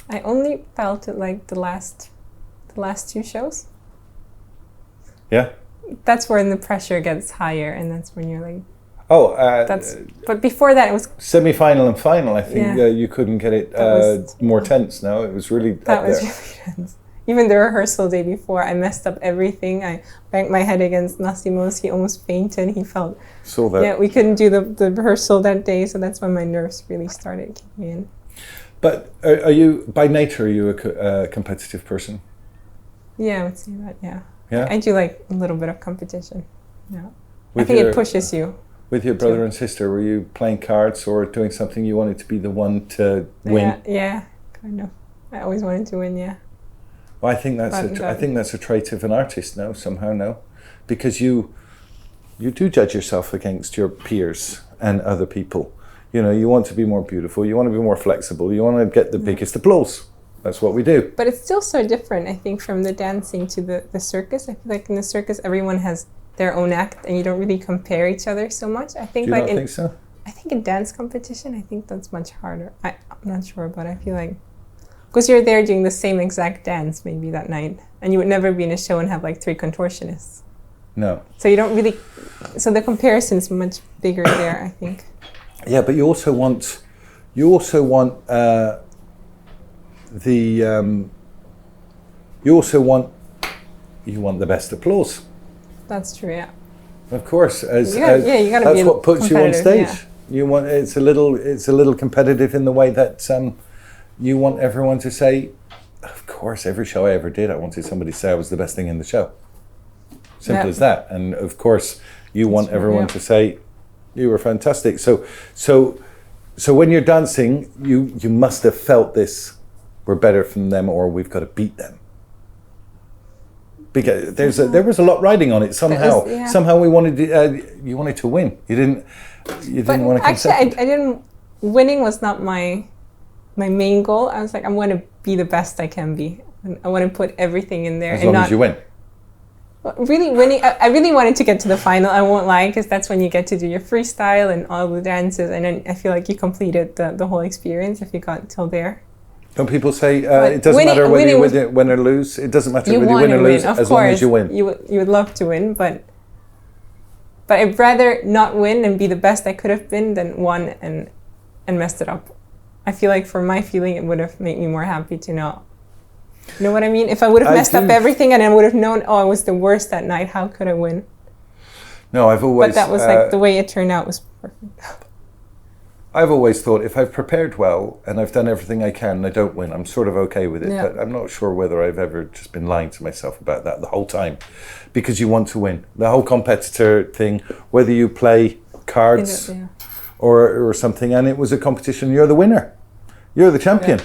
I only felt it like the last 2 shows. Yeah? That's when the pressure gets higher, and that's when you're like... but before that it was... Semi-final and final, I think you couldn't get it more tense now. It was really That was really tense. Even the rehearsal day before, I messed up everything. I banged my head against Massimo's. He almost fainted. He felt... Saw that. Yeah, we couldn't do the rehearsal that day, so that's when my nerves really started kicking in. But are you, by nature, are you a competitive person? Yeah, I would say that, yeah. Yeah? I do like a little bit of competition. Yeah. I think it pushes you. With your brother and sister, were you playing cards or doing something you wanted to be the one to win? Yeah, kind of. I always wanted to win, yeah. Well, I think that's a trait of an artist now, somehow now, because you do judge yourself against your peers and other people. You know, you want to be more beautiful, you want to be more flexible, you want to get the biggest applause. That's what we do. But it's still so different, I think, from the dancing to the circus. I feel like in the circus, everyone has their own act, and you don't really compare each other so much. I think, do you not think so? I think in dance competition, I think that's much harder. I'm not sure, but I feel like because you're there doing the same exact dance maybe that night, and you would never be in a show and have like 3 contortionists. No. So you don't really. So the comparison's much bigger there, I think. Yeah, but you also want the best applause. That's true, yeah. Of course, you gotta that's what puts you on stage. Yeah. You want it's a little competitive in the way that you want everyone to say, of course, every show I ever did, I wanted somebody to say I was the best thing in the show. Simple as that. And of course, you want everyone to say you were fantastic. So when you're dancing, you must have felt this. We're better than them, or we've got to beat them. Because there was a lot riding on it somehow. Somehow we wanted you wanted to win. You didn't want to come second. I didn't. Winning was not my main goal. I was like, I'm going to be the best I can be. I want to put everything in there. As long as you win. Really winning. I really wanted to get to the final. I won't lie, because that's when you get to do your freestyle and all the dances, and then I feel like you completed the whole experience if you got till there. Don't people say it doesn't matter whether you win or lose? It doesn't matter whether you win or lose, as long as you win. You would love to win, but I'd rather not win and be the best I could have been than won and messed it up. I feel like for my feeling, it would have made me more happy to not. You know what I mean? If I would have messed up everything and I would have known, I was the worst that night, how could I win? No, I've always... But that was like, the way it turned out was perfect. I've always thought if I've prepared well and I've done everything I can and I don't win, I'm sort of okay with it. Yeah. But I'm not sure whether I've ever just been lying to myself about that the whole time. Because you want to win. The whole competitor thing, whether you play cards or something, and it was a competition, you're the winner. You're the champion. Yeah.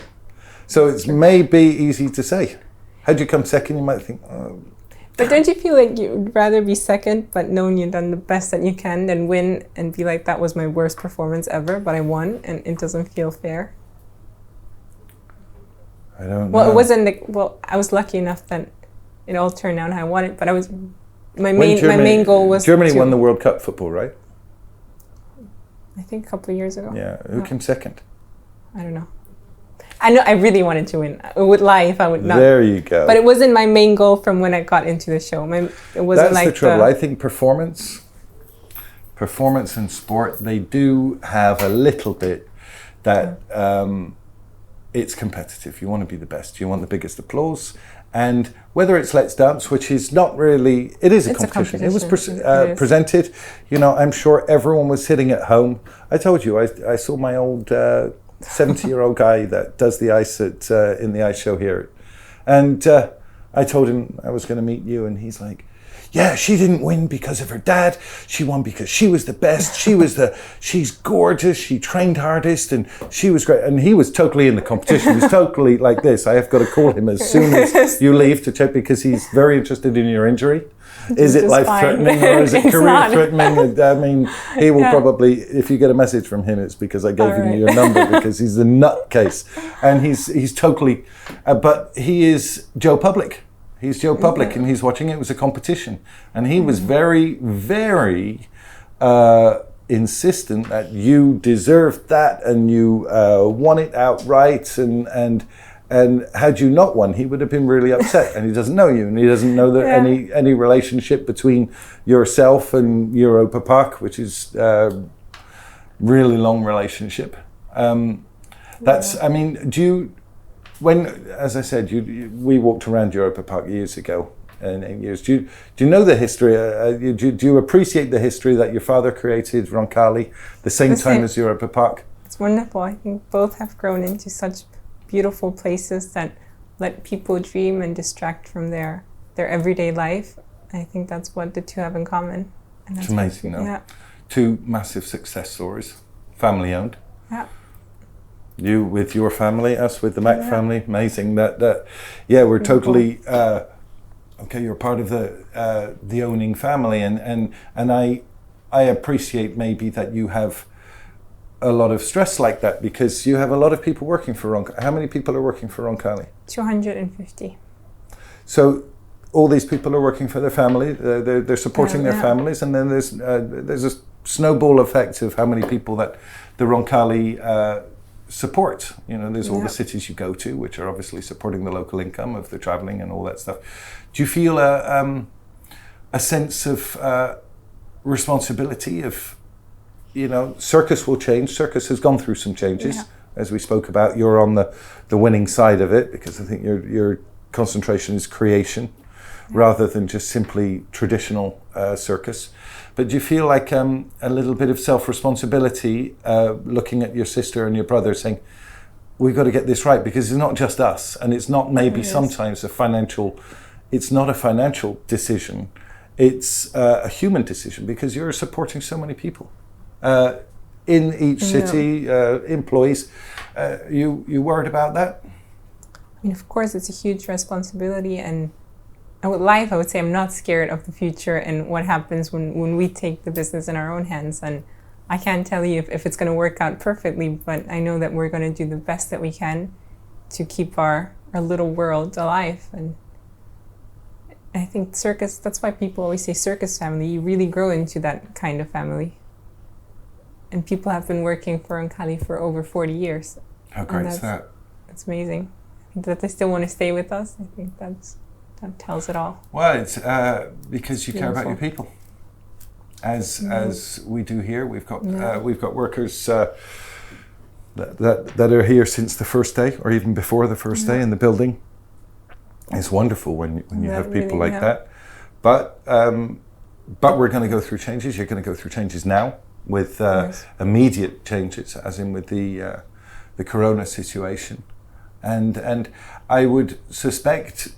So it's maybe easy to say. Had you come second, you might think, oh. But don't you feel like you'd rather be second, but knowing you've done the best that you can, than win and be like, that was my worst performance ever, but I won, and it doesn't feel fair? I don't know. Well, it wasn't. I was lucky enough that it all turned out how I wanted, but I was my main goal was. Germany won the World Cup football, right? I think a couple of years ago. Yeah, who came second? I don't know. I know I really wanted to win. I would lie if I would not. There you go. But it wasn't my main goal from when I got into the show. It wasn't. That's the trouble. I think performance and sport, they do have a little bit that it's competitive. You want to be the best. You want the biggest applause. And whether it's Let's Dance, which is not really, it is a competition. It was presented. You know, I'm sure everyone was sitting at home. I told you, I saw my old 70-year-old guy that does the ice in the ice show here. And I told him I was going to meet you, and he's like, yeah, she didn't win because of her dad. She won because she was the best. She's gorgeous. She trained hardest, and she was great. And he was totally in the competition. He was totally like this. I have got to call him as soon as you leave to check, because he's very interested in your injury. Is it life-threatening or is it career-threatening? I mean, he will probably, if you get a message from him, it's because I gave him your number, because he's a nutcase. And he's totally, but he is Joe Public. He's Joe Public, and he's watching it. It was a competition. And he was very, very insistent that you deserved that and you won it outright. And had you not won, he would have been really upset. And he doesn't know you, and he doesn't know that any relationship between yourself and Europa Park, which is a really long relationship. I mean, do you? When, as I said, we walked around Europa Park years ago, and 8 years. Do you know the history? Do you appreciate the history that your father created, Roncalli, the same time as Europa Park? It's wonderful. I think both have grown into such beautiful places that let people dream and distract from their everyday life. I think that's what the two have in common. And that's it's amazing, no? Yeah. Two massive success stories, family owned. Yeah. You with your family, us with the Mac family, amazing. We're totally okay. You're part of the owning family, and I appreciate maybe that you have a lot of stress like that, because you have a lot of people working for Roncalli. How many people are working for Roncalli? 250. So all these people are working for their family. They're supporting their families, and then there's a snowball effect of how many people that the Roncalli support. You know, there's all the cities you go to, which are obviously supporting the local income of the traveling and all that stuff. Do you feel a sense of responsibility of, you know, circus will change. Circus has gone through some changes, as we spoke about. You're on the winning side of it, because I think your concentration is creation rather than just simply traditional circus. But do you feel like a little bit of self-responsibility looking at your sister and your brother saying, we've got to get this right, because it's not just us, and it's not maybe sometimes it's not a financial decision, it's a human decision, because you're supporting so many people in each city, employees. You worried about that? I mean, of course, it's a huge responsibility, and with life, I would say I'm not scared of the future and what happens when we take the business in our own hands. And I can't tell you if it's going to work out perfectly, but I know that we're going to do the best that we can to keep our little world alive. And I think circus, that's why people always say circus family. You really grow into that kind of family. And people have been working for Roncalli for over 40 years. How great is that? It's amazing. I think that they still want to stay with us. I think that tells it all. Well, it's because you care about your people, as we do here. We've got workers that are here since the first day, or even before the first day in the building. It's wonderful when you have people like that. But we're going to go through changes. You're going to go through changes now with immediate changes, as in with the corona situation, and I would suspect.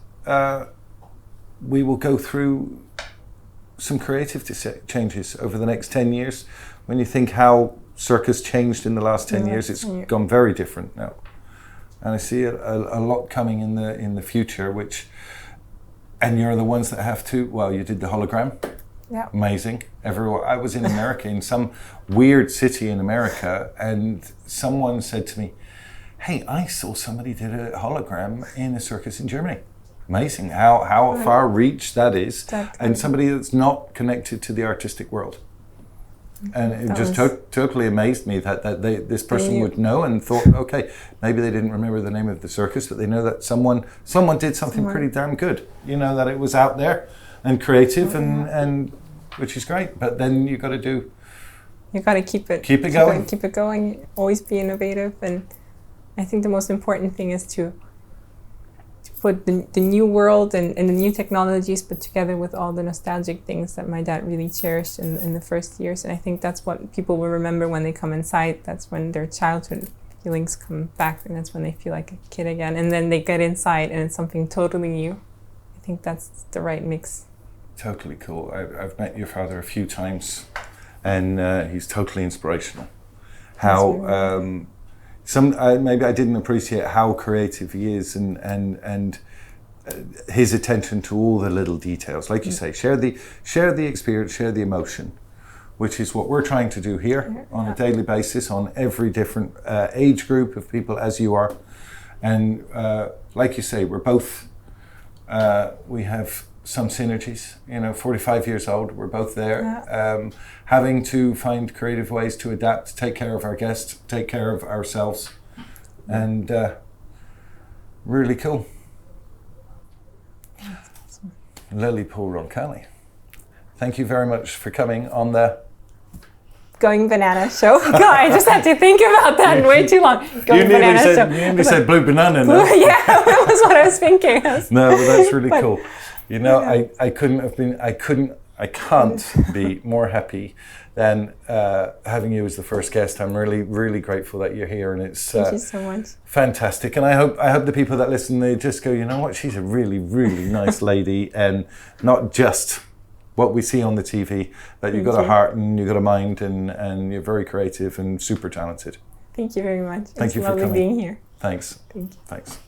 We will go through some creative changes over the next 10 years. When you think how circus changed in the last 10 years, it's gone very different now. And I see a lot coming in the future, and you're the ones that have to, well, you did the hologram. Yeah. Amazing. I was in America, in some weird city in America, and someone said to me, hey, I saw somebody did a hologram in a circus in Germany. Amazing how far reach that is, and somebody that's not connected to the artistic world. And it just totally amazed me that this person would know and thought, okay, maybe they didn't remember the name of the circus, but they know that someone did something pretty damn good. You know, that it was out there and creative, and which is great. But then you got to keep it going, always be innovative. And I think the most important thing is to put the new world and the new technologies, but together with all the nostalgic things that my dad really cherished in the first years. And I think that's what people will remember when they come inside. That's when their childhood feelings come back, and that's when they feel like a kid again. And then they get inside and it's something totally new. I think that's the right mix. Totally cool. I've met your father a few times, and he's totally inspirational. How maybe I didn't appreciate how creative he is, and his attention to all the little details. Like you say, share the experience, share the emotion, which is what we're trying to do here on a daily basis on every different age group of people, as you are. And like you say, we're both we have some synergies. 45 years old, we're both there, having to find creative ways to adapt, take care of our guests, take care of ourselves, and really cool. Awesome. Lili Paul-Roncalli, thank you very much for coming on the Going Banana show. God, I just had to think about that way too long. Going Banana show. You nearly said Blue Banana. No? Yeah, that was what I was thinking. No, but that's really cool. I can't be more happy than having you as the first guest. I'm really, really grateful that you're here, and it's thank you so much. Fantastic. And I hope the people that listen, they just go, you know what, she's a really, really nice lady, and not just what we see on the TV, that you've got a heart and you've got a mind, and you're very creative and super talented. Thank you very much. Thank you for coming. It's lovely being here. Thanks. Thank you. Thanks.